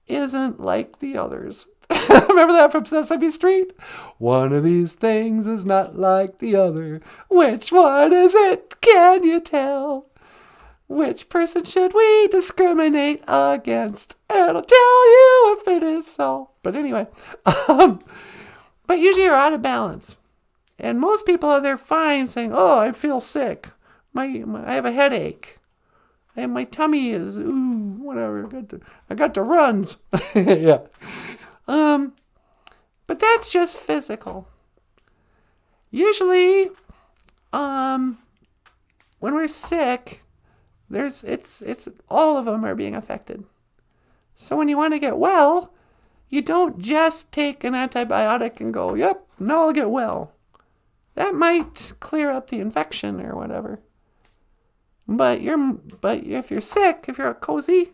isn't like the others. Remember that from Sesame Street? One of these things is not like the other. Which one is it? Can you tell? Which person should we discriminate against? And I'll tell you if it is so. But anyway, but usually you're out of balance. And most people are there fine saying, oh, I feel sick. I have a headache. My tummy is, whatever. I got the runs. Yeah. But that's just physical. Usually, when we're sick, it's all of them are being affected. So when you want to get well, you don't just take an antibiotic and go, yep, now I'll get well. That might clear up the infection or whatever. But if you're sick, if you're a cozy,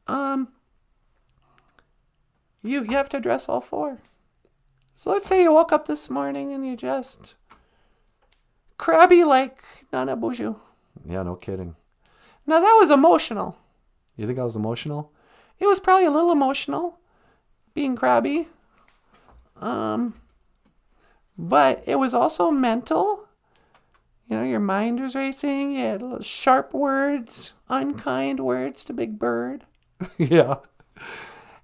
you have to address all four. So let's say you woke up this morning and you just crabby like NanaBOOZHOO. Yeah, no kidding. Now that was emotional. You think I was emotional? It was probably a little emotional, being crabby. But it was also mental. You know, your mind was racing. You had little sharp words, unkind words to Big Bird. Yeah.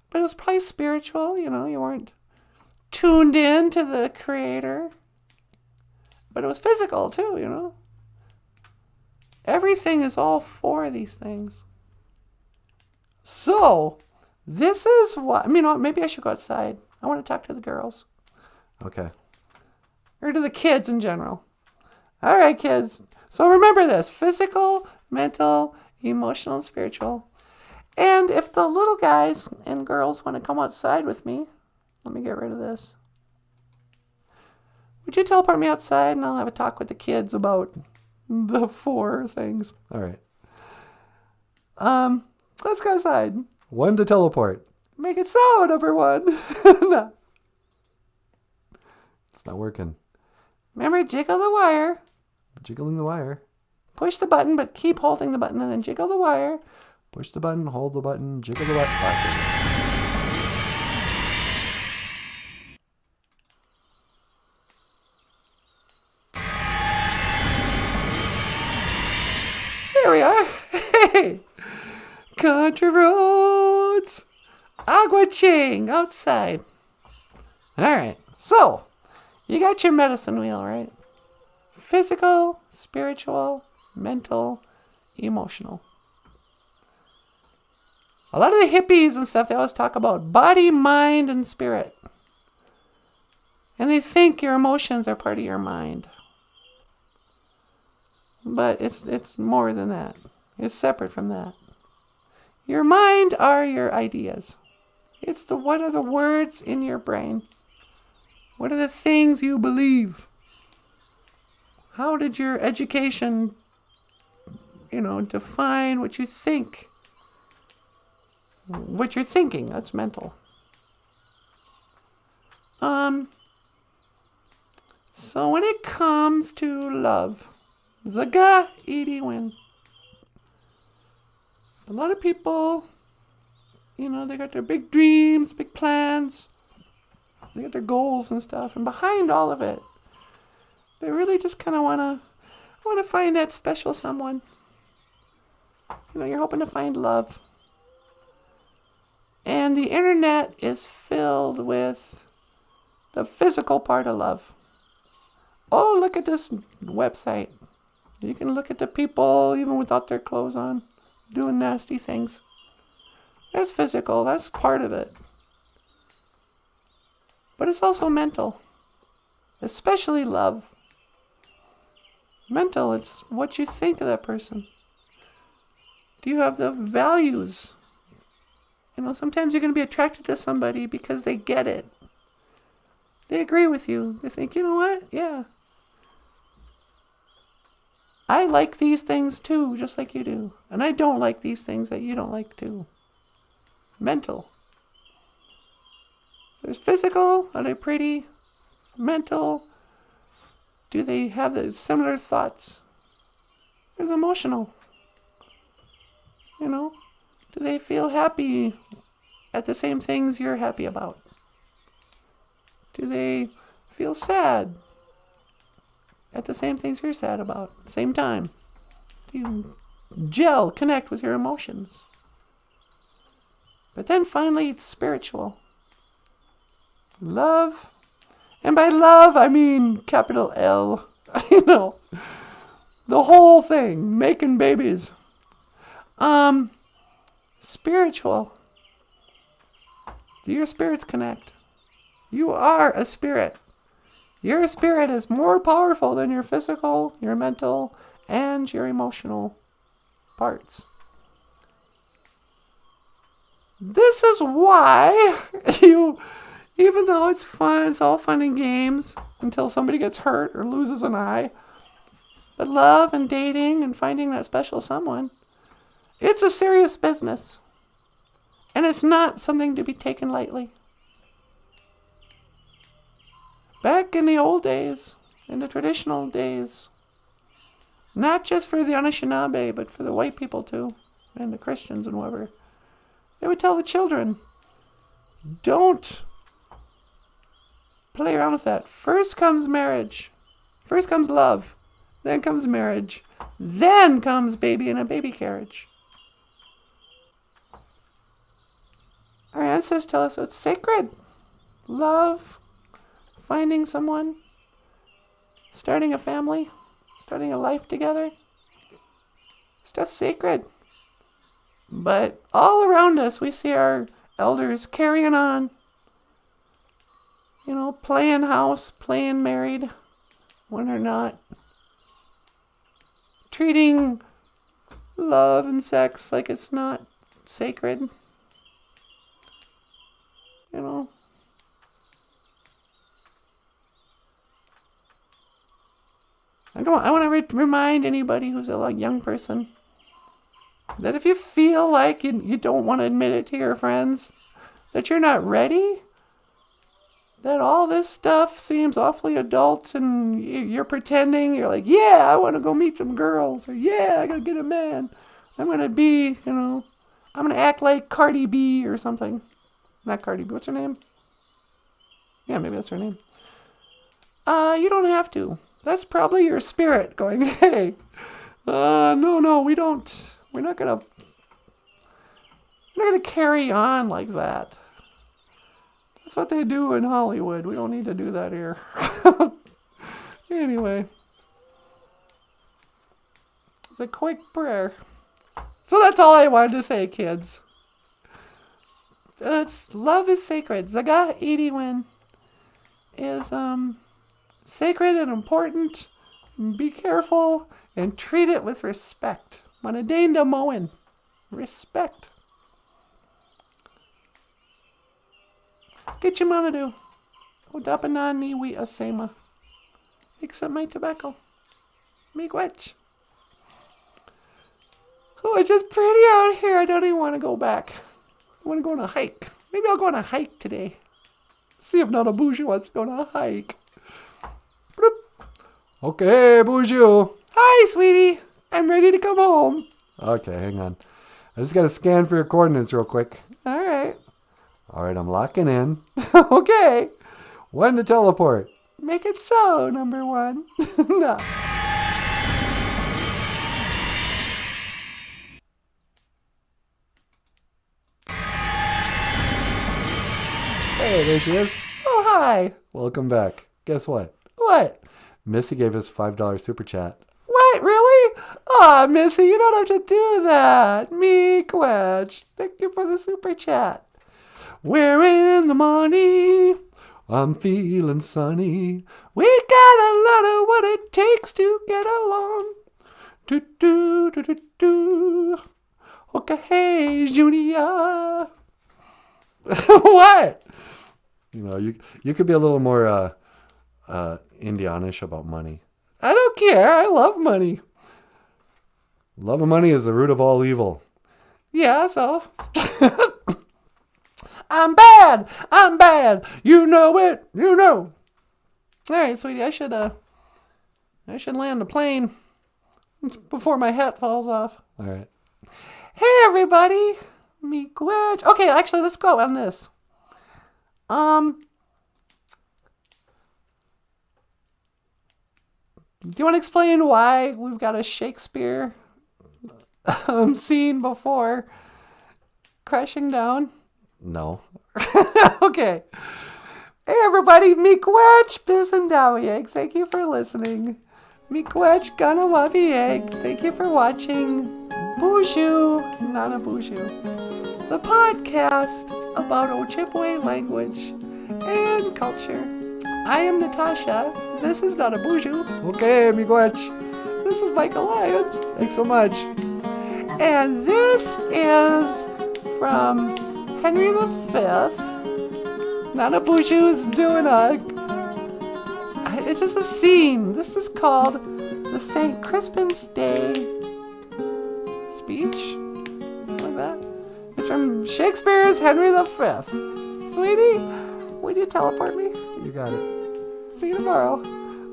But it was probably spiritual. You know, you weren't tuned in to the Creator. But it was physical too, you know. Everything is all four of these things. So, this is what, maybe I should go outside. I want to talk to the girls. Okay. Or to the kids in general. All right, kids. So remember this. Physical, mental, emotional, and spiritual. And if the little guys and girls want to come outside with me, let me get rid of this. Would you teleport me outside and I'll have a talk with the kids about the four things. All right. Let's go outside. One to teleport. Make it so, number one. No. It's not working. Remember, jiggle the wire. Jiggling the wire. Push the button, but keep holding the button and then jiggle the wire. Push the button, hold the button, jiggle the button. Here we are. Hey! Country roads. Agua Ching outside. All right. So, you got your medicine wheel, right? Physical, spiritual, mental, emotional. A lot of the hippies and stuff, they always talk about body, mind, and spirit. And they think your emotions are part of your mind. But it's more than that. It's separate from that. Your mind are your ideas. It's what are the words in your brain? What are the things you believe? How did your education define what you think. What you're thinking, that's mental. So when it comes to love, Zaga Edie Win. A lot of people, they got their big dreams, big plans. They got their goals and stuff. And behind all of it, they really just kind of want to find that special someone. You're hoping to find love. And the internet is filled with the physical part of love. Oh, look at this website. You can look at the people, even without their clothes on, doing nasty things. That's physical. That's part of it. But it's also mental. Especially love. Mental, it's what you think of that person. Do you have the values? Sometimes you're going to be attracted to somebody because they get it. They agree with you. They think, you know what? Yeah. I like these things too, just like you do. And I don't like these things that you don't like too. Mental. So there's physical. Are they pretty? Mental. Do they have the similar thoughts? There's emotional. Do they feel happy at the same things you're happy about? Do they feel sad at the same things you're sad about? Same time. Do you connect with your emotions? But then finally, it's spiritual. Love. And by love, I mean capital L. The whole thing. Making babies. Spiritual. Do your spirits connect? You are a spirit. Your spirit is more powerful than your physical, your mental, and your emotional parts. This is why even though it's fun, it's all fun and games until somebody gets hurt or loses an eye. But love and dating and finding that special someone, it's a serious business. And it's not something to be taken lightly. Back in the old days, in the traditional days, not just for the Anishinaabe, but for the white people too, and the Christians and whoever, they would tell the children, don't play around with that. First comes marriage. First comes love. Then comes marriage. Then comes baby in a baby carriage. Our ancestors tell us it's sacred. Love, finding someone, starting a family, starting a life together. Stuff's sacred. But all around us, we see our elders carrying on. Playing house, playing married, when they're not. Treating love and sex like it's not sacred. I want to remind anybody who's a young person that if you feel like you don't want to admit it to your friends, that you're not ready, that all this stuff seems awfully adult and you're pretending, you're like, yeah, I want to go meet some girls, or yeah, I got to get a man. I'm going to be, I'm going to act like Cardi B or something. Not Cardi B, what's her name? Yeah, maybe that's her name. You don't have to. That's probably your spirit going, hey, no, we don't. We're not gonna carry on like that. That's what they do in Hollywood. We don't need to do that here. Anyway, it's a quick prayer. So that's all I wanted to say, kids. Love is sacred. Zaga Idiwin is sacred and important. Be careful and treat it with respect. Manadainda Moen. Respect. Get your manadu. Odapanani we asema. Accept my tobacco. Miigwech. Oh, it's just pretty out here. I don't even want to go back. I want to go on a hike. Maybe I'll go on a hike today. See if NanaBOOZHOO wants to go on a hike. Bloop. Okay, BOOZHOO. Hi, sweetie. I'm ready to come home. Okay, hang on. I just got to scan for your coordinates real quick. All right. All right, I'm locking in. Okay. When to teleport? Make it so, number one. No. Hey, there she is. Oh, hi. Welcome back. Guess what? What? Missy gave us $5 super chat. What? Really? Aw, Missy, you don't have to do that. Me, Quetch. Thank you for the super chat. We're in the money. I'm feeling sunny. We got a lot of what it takes to get along. Do do do do do. Okay, hey, Junior. What? You know, you could be a little more Indianish about money. I don't care. I love money. Love of money is the root of all evil. Yeah, so. I'm bad. I'm bad. You know it. You know. All right, sweetie. I should land the plane before my hat falls off. All right. Hey, everybody. Me Quetch. Okay, actually, let's go on this. Do you want to explain why we've got a Shakespeare scene before crashing down? No. Okay. Hey, everybody. Me Quetch, Biz and Dowie Egg. Thank you for listening. Me Quetch, Ganawabi Egg. Thank you for watching BOOZHOO NANABOOZHOO, the podcast about Ojibwe language and culture. I am Natasha. This is NanaBOOZHOO. Okay, miigwech. This is Michael Lyons. Thanks so much. And this is from Henry V. NanaBOOZHOO's doing it's just a scene. This is called the St. Crispin's Day speech. Like that. It's from Shakespeare's Henry V. Sweetie, would you teleport me? You got it. See you tomorrow.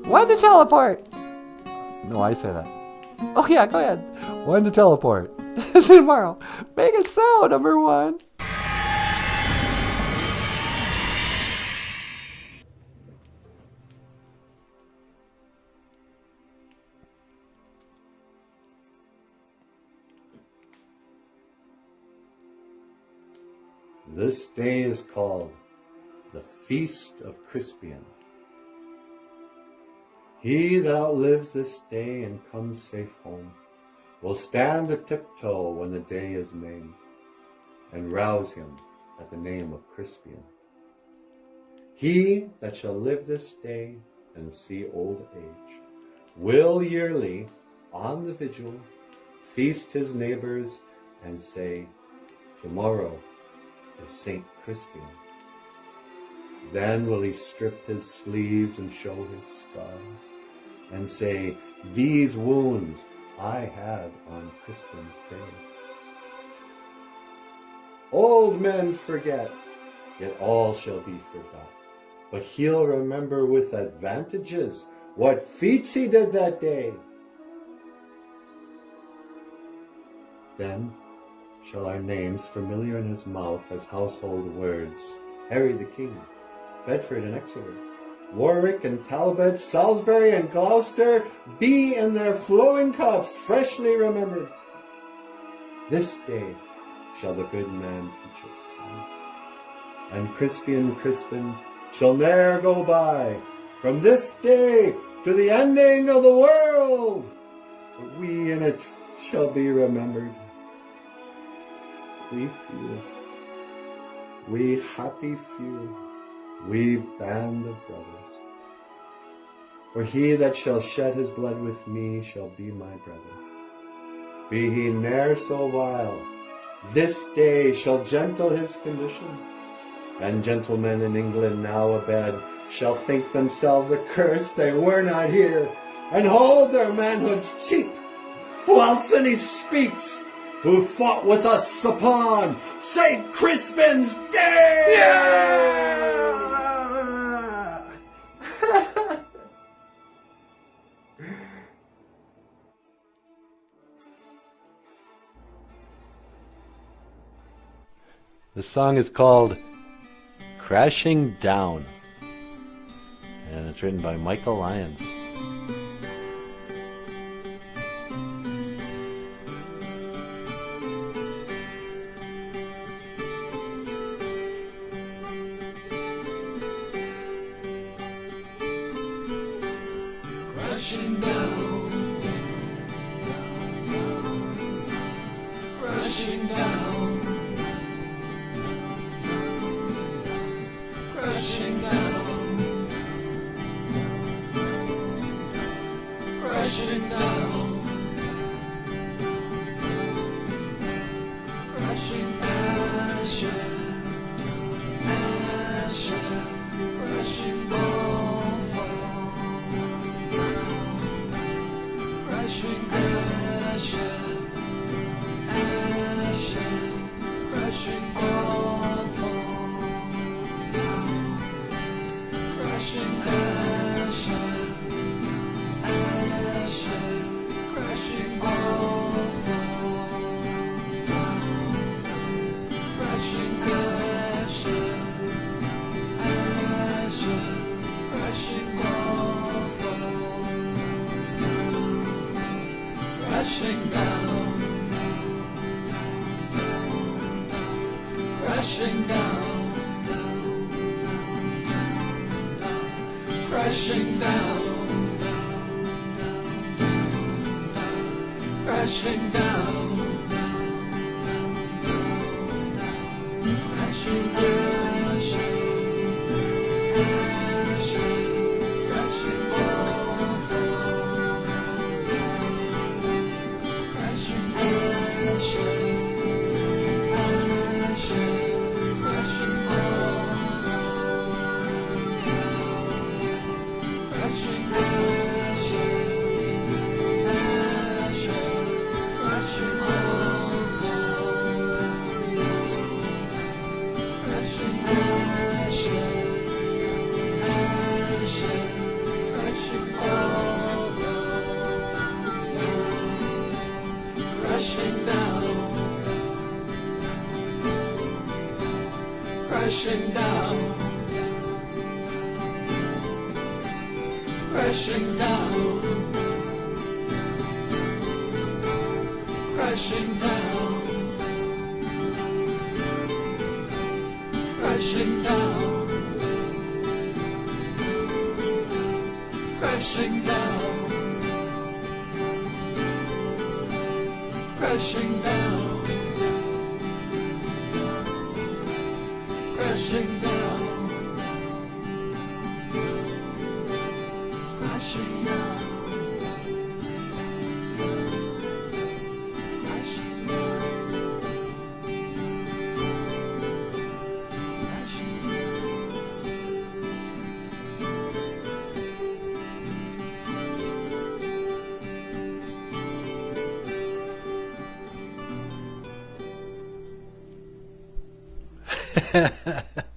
When to teleport? No, I say that. Oh yeah, go ahead. When to teleport? See you tomorrow. Make it so, number one. This day is called the Feast of Crispian. He that outlives this day and comes safe home will stand a tiptoe when the day is named, and rouse him at the name of Crispian. He that shall live this day and see old age will yearly on the vigil feast his neighbors and say, tomorrow is St. Crispian. Then will he strip his sleeves and show his scars, and say, these wounds I had on Crispin's day. Old men forget, yet all shall be forgot. But he'll remember with advantages what feats he did that day. Then shall our names, familiar in his mouth as household words, Harry the King, Bedford and Exeter, Warwick and Talbot, Salisbury and Gloucester, be in their flowing cups freshly remembered. This day shall the good man teach us song, and Crispin shall ne'er go by, from this day to the ending of the world, but we in it shall be remembered. We few, we happy few, we band of brothers. For he that shall shed his blood with me shall be my brother. Be he ne'er so vile, this day shall gentle his condition. And gentlemen in England now abed shall think themselves accursed they were not here, and hold their manhoods cheap, whilst he speaks who fought with us upon St. Crispin's Day! Yeah! The song is called Crashing Down, and it's written by Michael Lyons. Crashing down, crashing down, crashing down, crashing down, crashing ashes, ashes, crashing ball fall. Crashing ashes, ashes, crashing all fall. Crashing ashes, ashes, crashing all fall. Crashing ashes, ashes, crashing all fall. Crashing down, crashing down, crashing down, crashing down, crashing ashes, ashes, crashing all fall. Crashing ashes, ashes, crashing all. Crashing ashes, ashes, crashing all. Crashing ashes, ashes, crashing all. Crashing down, crashing down, crashing down, crashing down, crashing down, crashing down, crashing down, crashing down, crashing down, crashing down, crashing Ha ha ha.